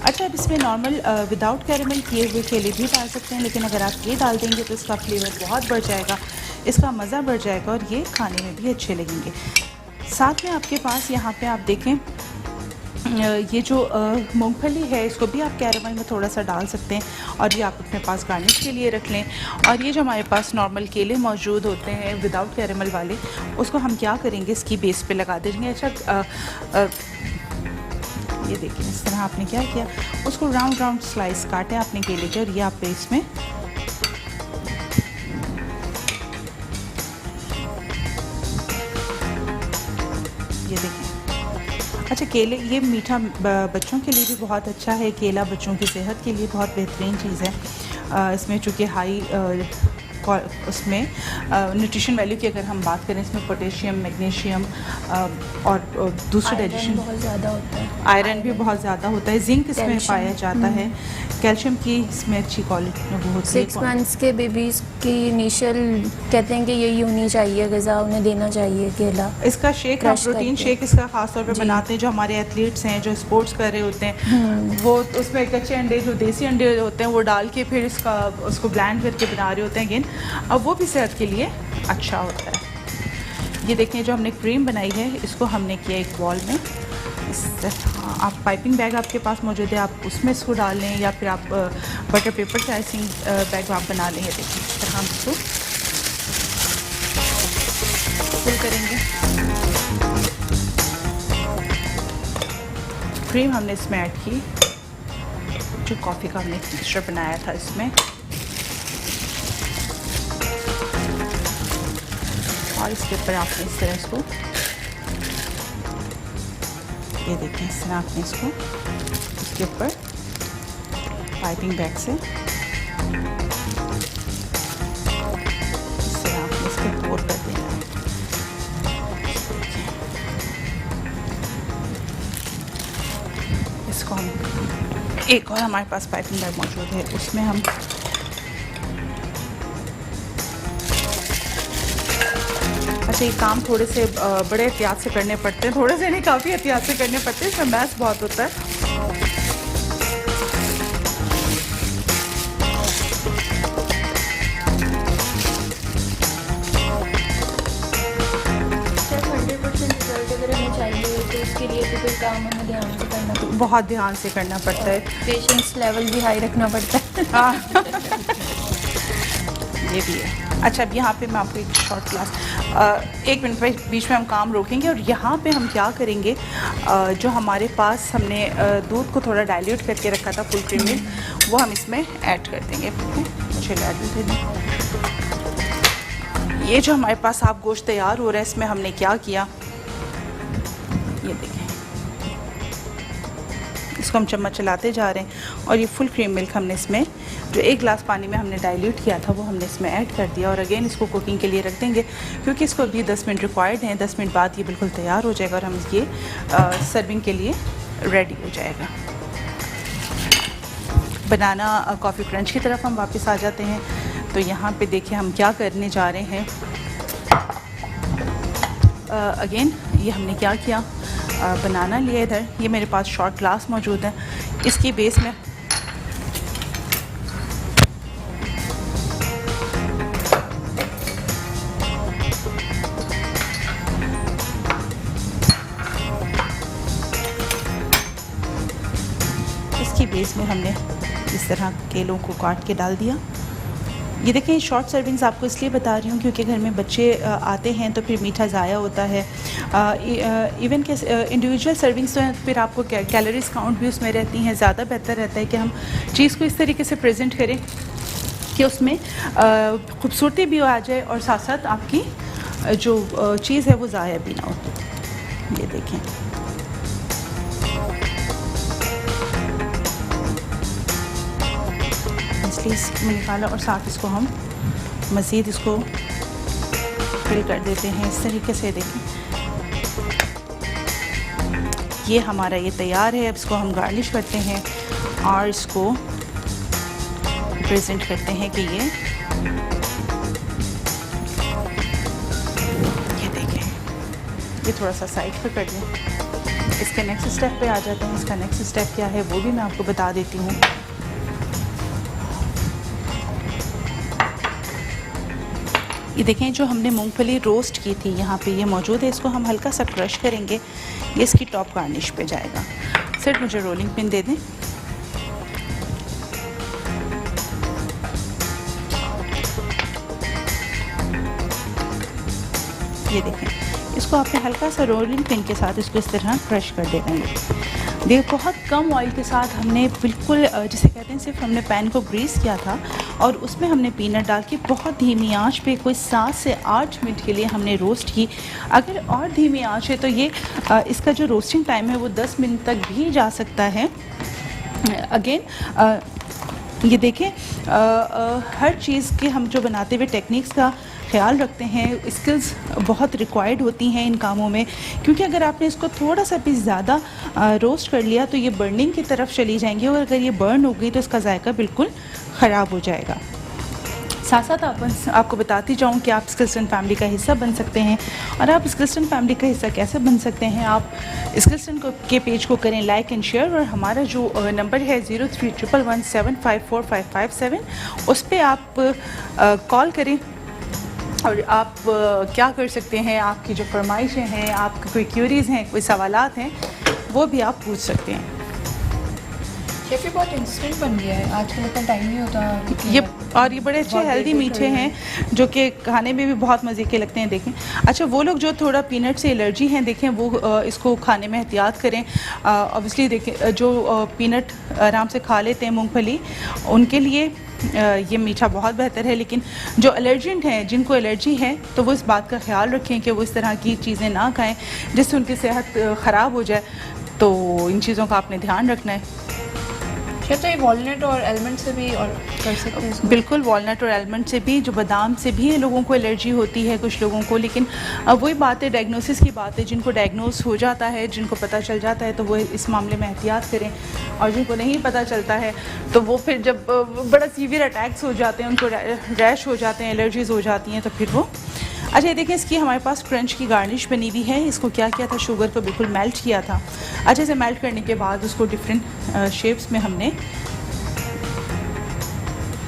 अच्छा अब इसमें नॉर्मल विदाउट कैरेमल किए हुए केले भी डाल सकते हैं, लेकिन अगर आप ये डाल देंगे तो इसका फ्लेवर बहुत बढ़ जाएगा, इसका मज़ा बढ़ जाएगा और ये खाने में भी अच्छे लगेंगे। साथ में आपके पास यहाँ पे आप देखें ये जो मूंगफली है इसको भी आप कैरेमल में थोड़ा सा डाल सकते हैं और ये आप अपने पास गार्निश के लिए रख लें। और ये जो हमारे पास नॉर्मल केले मौजूद होते हैं विदाउट कैरेमल वाले, उसको हम क्या करेंगे इसकी बेस पे लगा देंगे। अच्छा ये देखिए इस तरह आपने क्या किया, उसको राउंड राउंड स्लाइस काटे आपने केले के और ये आप बेस में ये देखिए। अच्छा केले ये मीठा बच्चों के लिए भी बहुत अच्छा है, केला बच्चों की सेहत के लिए बहुत बेहतरीन चीज़ है। इसमें चूँकि हाई उसमें न्यूट्रिशन वैल्यू की अगर हम बात करें, इसमें पोटेशियम, मैग्नीशियम और दूसरे डाइजेशन बहुत ज़्यादा होता है, आयरन भी बहुत ज़्यादा होता है, जिंक इसमें पाया जाता है, कैल्शियम की इसमें अच्छी क्वालिटी वो होती है। 6 मंथ्स के बेबीज़ की इनिशियल कहते हैं कि यही होनी चाहिए ग़िज़ा, उन्हें देना चाहिए केला। इसका शेक हम प्रोटीन शेक इसका ख़ास तौर पे बनाते हैं। जो हमारे एथलीट्स हैं जो स्पोर्ट्स कर रहे होते हैं वो उसमें कच्चे अंडे जो देसी अंडे होते हैं वो डाल के फिर उसको ब्लेंड करके बना रहे होते हैं अगेन, अब वो भी सेहत के लिए अच्छा होता है। ये देखें जो हमने क्रीम बनाई है इसको हमने किया एक बॉल में इस तरह। आप पाइपिंग बैग आपके पास मौजूद है, आप उसमें इसको डाल लें या फिर आप बटर पेपर से आइसिंग बैग आप बना लें। देखिए इस तरह हम इसको फिल करेंगे। क्रीम हमने इसमें ऐड की, जो कॉफ़ी का हमने मिक्सचर बनाया था इसमें, और इसके ऊपर आपने इस तरह इसको ये देखें इस तरह आपने इसको इसके ऊपर पाइपिंग बैग से इस तरह आपने इसको पोर कर देना है। इसको हम एक और हमारे पास पाइपिंग बैग मौजूद है उसमें हम अच्छा ये काम थोड़े से बड़े एहतियात से करने पड़ते हैं, थोड़े से नहीं काफ़ी एहतियात से करने पड़ते हैं, इसमें मैस बहुत होता है। सिर्फ 100% रिजल्ट अगर हमें चाहिए तो उसके लिए तो कोई काम हमें ध्यान से करना पड़ता है, बहुत ध्यान से करना पड़ता है, पेशेंस लेवल भी हाई रखना पड़ता है। ये भी है। अच्छा अब यहाँ पे मैं आपको एक शॉर्ट क्लास 1 मिनट में बीच में हम काम रोकेंगे और यहाँ पे हम क्या करेंगे, जो हमारे पास हमने दूध को थोड़ा डाइल्यूट करके रखा था फुल क्रीम मिल्क, वो हम इसमें ऐड कर देंगे। मुझे ऐड दे दें। ये जो हमारे पास आप गोश्त तैयार हो रहा है इसमें हमने क्या किया, ये देखें इसको हम चम्मच चलाते जा रहे हैं और ये फुल क्रीम मिल्क हमने इसमें जो 1 गिलास पानी में हमने डाइल्यूट किया था वो हमने इसमें ऐड कर दिया और अगेन इसको कुकिंग के लिए रख देंगे क्योंकि इसको अभी 10 मिनट रिक्वायर्ड हैं। 10 मिनट बाद ये बिल्कुल तैयार हो जाएगा और हम ये सर्विंग के लिए रेडी हो जाएगा। बनाना कॉफ़ी क्रंच की तरफ हम वापस आ जाते हैं। तो यहाँ पे देखिए हम क्या करने जा रहे हैं। अगेन ये हमने क्या किया, बनाना लिया इधर, ये मेरे पास शॉर्ट ग्लास मौजूद है, इसकी बेस में हमने इस तरह केलों को काट के डाल दिया। ये देखें शॉर्ट सर्विंग्स आपको इसलिए बता रही हूँ क्योंकि घर में बच्चे आते हैं तो फिर मीठा ज़ाया होता है। इवन के इंडिविजुअल सर्विंग्स तो फिर आपको कैलोरीज काउंट भी उसमें रहती हैं। ज़्यादा बेहतर रहता है कि हम चीज़ को इस तरीके से प्रेजेंट करें कि उसमें खूबसूरती भी आ जाए और साथ साथ आपकी जो चीज़ है वो ज़ाया भी ना हो। ये देखें इसलिए इसमें निकाला और साथ इसको हम मज़ीद इसको फिल कर देते हैं इस तरीके से। देखें ये हमारा ये तैयार है। अब इसको हम गार्निश करते हैं और इसको प्रेजेंट करते हैं कि ये देखें, ये थोड़ा सा साइड पे कर दें। इसके नेक्स्ट स्टेप पे आ जाते हैं। इसका नेक्स्ट स्टेप क्या है वो भी मैं आपको बता देती हूँ। ये देखें जो हमने मूंगफली रोस्ट की थी यहाँ पे ये मौजूद है। इसको हम हल्का सा क्रश करेंगे, ये इसकी टॉप गार्निश पे जाएगा। सिर्फ मुझे रोलिंग पिन दे दें। ये देखें इसको आपने हल्का सा रोलिंग पिन के साथ इसको इस तरह क्रश कर देना है। देखिए बहुत कम ऑयल के साथ हमने बिल्कुल जिसे कहते हैं सिर्फ हमने पैन को ग्रीस किया था और उसमें हमने पीनट डाल के बहुत धीमी आंच पे कोई 7 से 8 मिनट के लिए हमने रोस्ट की। अगर और धीमी आंच है तो ये इसका जो रोस्टिंग टाइम है वो 10 मिनट तक भी जा सकता है। अगेन ये देखें हर चीज़ के हम जो बनाते हुए टेक्निक्स का ख्याल रखते हैं। स्किल्स बहुत रिक्वायर्ड होती हैं इन कामों में क्योंकि अगर आपने इसको थोड़ा सा भी ज़्यादा रोस्ट कर लिया तो ये बर्निंग की तरफ चली जाएंगी और अगर ये बर्न हो गई तो इसका जायका बिल्कुल ख़राब हो जाएगा। साथ साथ आपको बताती जाऊँ कि आप स्किल्सन फैमिली का हिस्सा बन सकते हैं। और आप स्किल्सन फैमिली का हिस्सा कैसे बन सकते हैं, आप स्किल्सन के पेज को करें लाइक एंड शेयर और हमारा जो नंबर है 031117545557 उस पर आप कॉल करें और आप क्या कर सकते हैं, आपकी जो फरमाइशें हैं, आपकी कोई क्यूरीज़ हैं, कोई सवालात हैं वो भी आप पूछ सकते हैं। शेफ ये बहुत इंस्टेंट बन गया है आजकल, इतना टाइम नहीं होता ये। और ये बड़े अच्छे हेल्दी मीठे हैं जो कि खाने में भी बहुत मज़े के लगते हैं। देखें अच्छा वो लोग जो थोड़ा पीनट से एलर्जी हैं देखें वो इसको खाने में एहतियात करें। ऑब्वियसली देखें जो पीनट आराम से खा लेते हैं मूंगफली उनके लिए ये मीठा बहुत बेहतर है, लेकिन जो एलर्जेंट हैं जिनको एलर्जी है तो वो इस बात का ख्याल रखें कि वो इस तरह की चीज़ें ना खाएं जिससे उनकी सेहत ख़राब हो जाए। तो इन चीज़ों का आपने ध्यान रखना है। तो ये वॉलनट और एलमंड से भी और कर सकते हैं? बिल्कुल वॉलनट और एलमंड से भी, जो बादाम से भी लोगों को एलर्जी होती है कुछ लोगों को, लेकिन वही बात है डायग्नोसिस की बात है। जिनको डायग्नोस हो जाता है, जिनको पता चल जाता है तो वो इस मामले में एहतियात करें और जिनको नहीं पता चलता है तो वो फिर जब बड़ा सीवियर अटैक्स हो जाते हैं, उनको रैश हो जाते हैं, एलर्जीज़ हो जाती हैं तो फिर वो। अच्छा ये देखें इसकी हमारे पास क्रंच की गार्निश बनी हुई है। इसको क्या किया था, शुगर को बिल्कुल मेल्ट किया था। अच्छे से मेल्ट करने के बाद उसको डिफरेंट शेप्स में हमने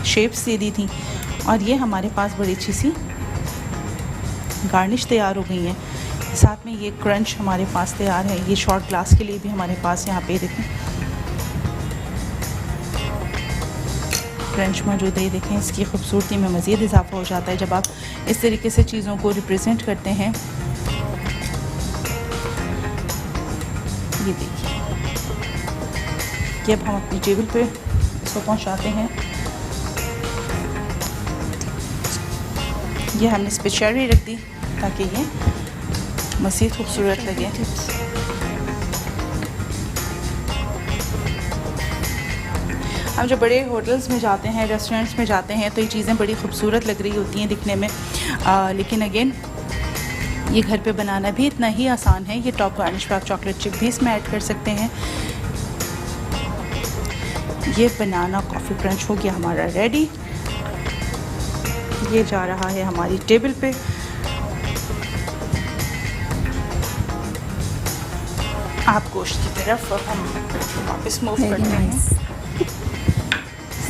शेप्स दे दी थी और ये हमारे पास बड़ी अच्छी सी गार्निश तैयार हो गई है। साथ में ये क्रंच हमारे पास तैयार है। ये शॉर्ट ग्लास के लिए भी हमारे पास यहाँ पे देखें क्रंच मौजूद है। देखें इसकी खूबसूरती में मज़ीद इजाफा हो जाता है जब आप इस तरीके से चीज़ों को रिप्रेजेंट करते हैं। ये देखिए कि अब हम अपनी टेबल पे इसको पहुंचाते हैं। ये हमने इस पर चेरी रख दी ताकि ये मज़ीद खूबसूरत लगे। हम जो बड़े होटल्स में जाते हैं, रेस्टोरेंट्स में जाते हैं, तो ये चीज़ें बड़ी खूबसूरत लग रही होती हैं दिखने में, लेकिन अगेन ये घर पे बनाना भी इतना ही आसान है। ये टॉप गार्निश पर आप चॉकलेट चिप भी इसमें ऐड कर सकते हैं। ये बनाना कॉफ़ी क्रंच हो गया हमारा रेडी। ये जा रहा है हमारी टेबल पे। आप गोश्त की तरफ अब हम वापस मूव करते हैं।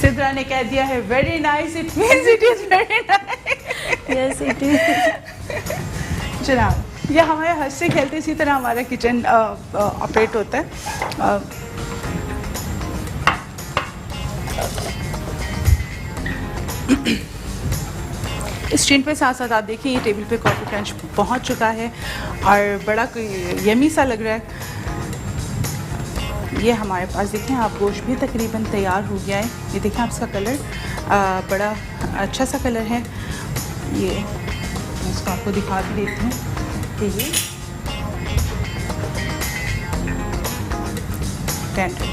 सिद्रा ने कह दिया है very nice, it means it is very nice. Yes it is. जनाब, ये हमारे हंसते खेलते इसी तरह हमारा किचन ऑपरेट होता है। स्क्रीन पे साथ साथ आप देखिए ये टेबल पे कॉफ़ी क्रंच पहुंच चुका है और बड़ा कोई यमी सा लग रहा है। ये हमारे पास देखें आप गोश्त भी तकरीबन तैयार हो गया है। ये देखें आप इसका कलर बड़ा अच्छा सा कलर है। ये मैं इसको आपको दिखा भी देती हूँ कि ये टेंडर।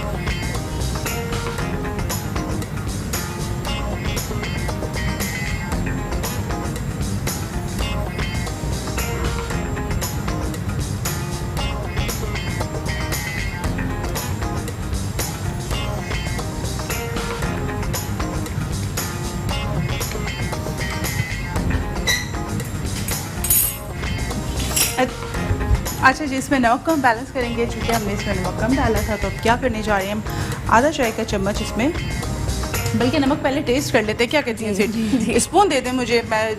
अच्छा जी, इसमें नमक को हम बैलेंस करेंगे। चूँकि हमने इसमें नमक कम डाला था, तो अब क्या करने जा रहे हैं हम आधा चाय का चम्मच इसमें, बल्कि नमक पहले टेस्ट कर लेते हैं। क्या कहती हैं? स्पून दे दें मुझे। मैं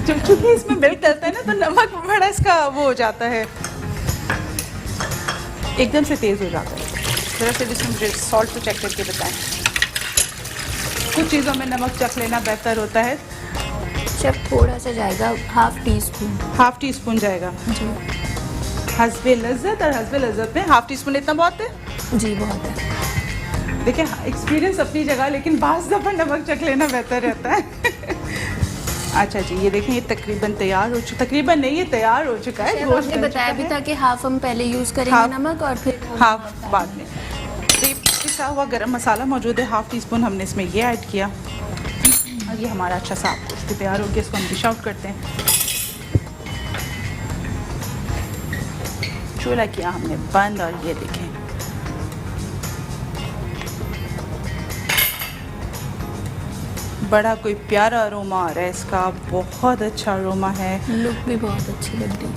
क्योंकि इसमें मिल्क डलता है ना, तो नमक बड़ा इसका वो हो जाता है, एकदम से तेज़ हो जाता है। ज़रा से जिसमें मुझे सॉल्ट को चेक करके बताएं। कुछ चीज़ों में नमक चख लेना बेहतर होता है। शेफ थोड़ा सा जाएगा, हाफ टी स्पून जाएगा जी। हस्बे लज्जत, और हस्बे लज्जत में हाफ टी स्पून इतना बहुत है जी, बहुत है। देखिए एक्सपीरियंस अपनी जगह, लेकिन बाज़ दफ़ा नमक चख लेना बेहतर रहता है। अच्छा जी, ये देखें ये तकरीबन तैयार हो चुका, तकरीबन नहीं ये तैयार हो चुका है। गोश्त आपने बताया भी था कि हाफ हम पहले यूज़ करेंगे नमक और फिर हाफ बाद में। तो पिसा हुआ गरम मसाला मौजूद है, हाफ टी स्पून हमने इसमें ये ऐड किया और ये हमारा अच्छा सा गोश्त भी तैयार हो गया। इसको हम डिश आउट करते हैं। चूल्हा किया हमने बंद और ये देखें बड़ा कोई प्यारा अरोमा आ रहा है इसका, बहुत अच्छा अरोमा है। लुक भी बहुत अच्छी लग रही है।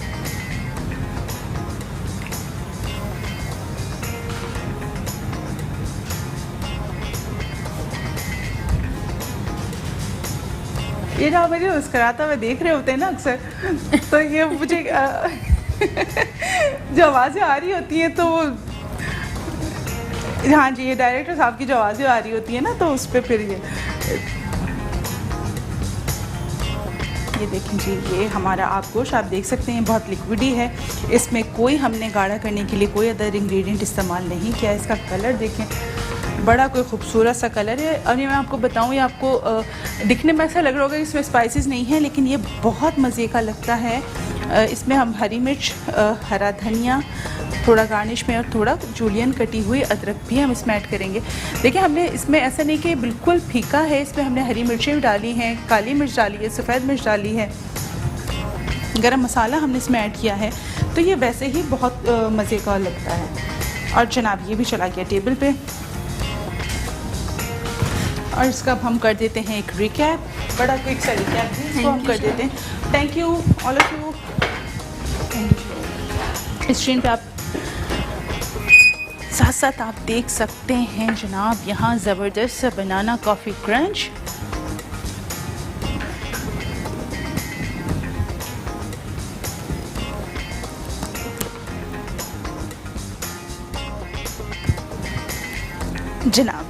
ये जो मुझे मुस्कुराता हुआ देख रहे होते हैं ना अक्सर, तो ये मुझे जो आवाज़ें आ रही होती हैं, तो हाँ जी, ये डायरेक्टर साहब की जो आवाज़ें आ रही होती है ना, तो उस पर फिर ये देखें जी, ये हमारा आप गोश्त आप देख सकते हैं बहुत लिक्विडी है। इसमें कोई हमने गाढ़ा करने के लिए कोई अदर इंग्रेडिएंट इस्तेमाल नहीं किया। इसका कलर देखें, बड़ा कोई खूबसूरत सा कलर है। और ये मैं आपको बताऊं, ये आपको दिखने में ऐसा लग रहा होगा कि इसमें स्पाइसेस नहीं है, लेकिन ये बहुत मज़े का लगता है। इसमें हम हरी मिर्च, हरा धनिया, थोड़ा गार्निश में और थोड़ा जूलियन कटी हुई अदरक भी हम इसमें ऐड करेंगे। देखिए हमने इसमें ऐसा नहीं कि बिल्कुल फीका है, इसमें हमने हरी मिर्चें भी डाली हैं, काली मिर्च डाली है, सफ़ेद मिर्च डाली है, गरम मसाला हमने इसमें ऐड किया है, तो ये वैसे ही बहुत मज़े का लगता है। और जनाब ये भी चला गया टेबल पे। और इसका अब हम कर देते हैं एक रिकैप, बड़ा क्विक सा रिकैप भी इसको हम कर देते हैं। Thank you all of you. Screen पे आप साथ साथ आप देख सकते हैं जनाब यहाँ ज़बरदस्त सा बनाना कॉफ़ी क्रंच। जनाब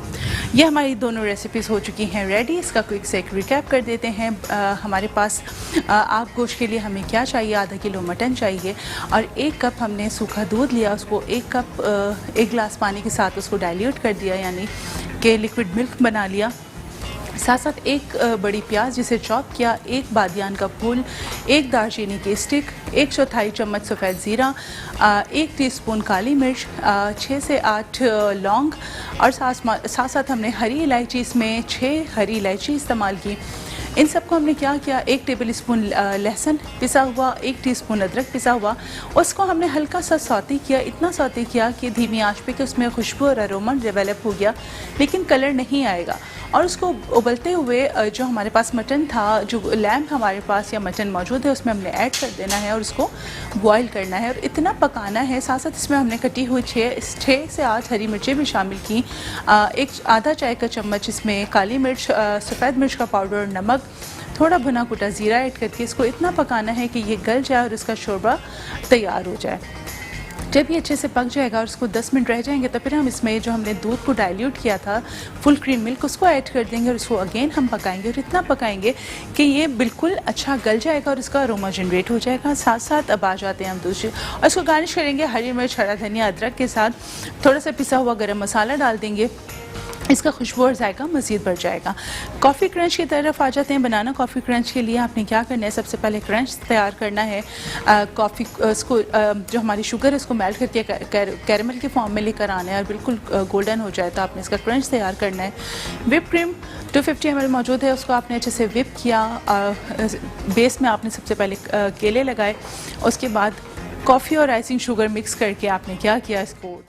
ये हमारी दोनों रेसिपीज़ हो चुकी हैं रेडी। इसका क्विक से एक रिकैप कर देते हैं। हमारे पास आप गोश्त के लिए हमें क्या चाहिए, आधा किलो मटन चाहिए और 1 कप हमने सूखा दूध लिया, उसको 1 गिलास पानी के साथ उसको डाइल्यूट कर दिया, यानी कि लिक्विड मिल्क बना लिया। साथ साथ एक बड़ी प्याज जिसे चॉप किया, एक बादियान का फूल, एक दालचीनी की स्टिक, 1/4 चम्मच सफ़ेद ज़ीरा, 1 टीस्पून काली मिर्च, 6 से 8 लौंग और साथ साथ हमने हरी इलायची, इसमें 6 हरी इलायची इस्तेमाल की। इन सबको हमने क्या किया, 1 टेबल स्पून लहसुन पिसा हुआ, 1 टीस्पून अदरक पिसा हुआ, उसको हमने हल्का सा सौते किया, इतना सौते किया कि धीमी आंच पे कि उसमें खुशबू और अरोमा डेवलप हो गया, लेकिन कलर नहीं आएगा। और उसको उबलते हुए जो हमारे पास मटन था, जो लैम्प हमारे पास या मटन मौजूद है, उसमें हमने ऐड कर देना है और उसको बॉयल करना है और इतना पकाना है। साथ साथ इसमें हमने कटी हुई 6 से 8 हरी मिर्चें भी शामिल की, एक आधा चाय का चम्मच इसमें काली मिर्च, सफ़ेद मिर्च का पाउडर, नमक, थोड़ा भुना कुटा ज़ीरा ऐड करके इसको इतना पकाना है कि ये गल जाए और इसका शोरबा तैयार हो जाए। जब ये अच्छे से पक जाएगा और उसको 10 मिनट रह जाएंगे तो फिर हम इसमें जो हमने दूध को डाइल्यूट किया था, फुल क्रीम मिल्क, उसको ऐड कर देंगे और उसको अगेन हम पकाएंगे और इतना पकाएंगे कि ये बिल्कुल अच्छा गल जाएगा और इसका अरोमा जनरेट हो जाएगा। साथ साथ अब आ जाते हैं हम दूसरे, और इसको गार्निश करेंगे हरी मिर्च, हरा धनिया, अदरक के साथ। थोड़ा सा पिसा हुआ गरम मसाला डाल देंगे, इसका खुशबू और जायका मज़ीद बढ़ जाएगा। कॉफ़ी क्रंच की तरफ आ जाते हैं। बनाना कॉफ़ी क्रंच के लिए आपने क्या करना है, सबसे पहले क्रंच तैयार करना है। कॉफ़ी उसको जो हमारी शुगर है उसको मेल्ट करके कैरमल के फॉर्म में लेकर आना है और बिल्कुल गोल्डन हो जाए तो आपने इसका क्रंच तैयार करना है। विप क्रीम 250 ml मौजूद है, उसको आपने अच्छे से विप किया। बेस में आपने सबसे पहले केले लगाए, उसके बाद कॉफ़ी और आइसिंग शुगर मिक्स करके आपने क्या किया, इसको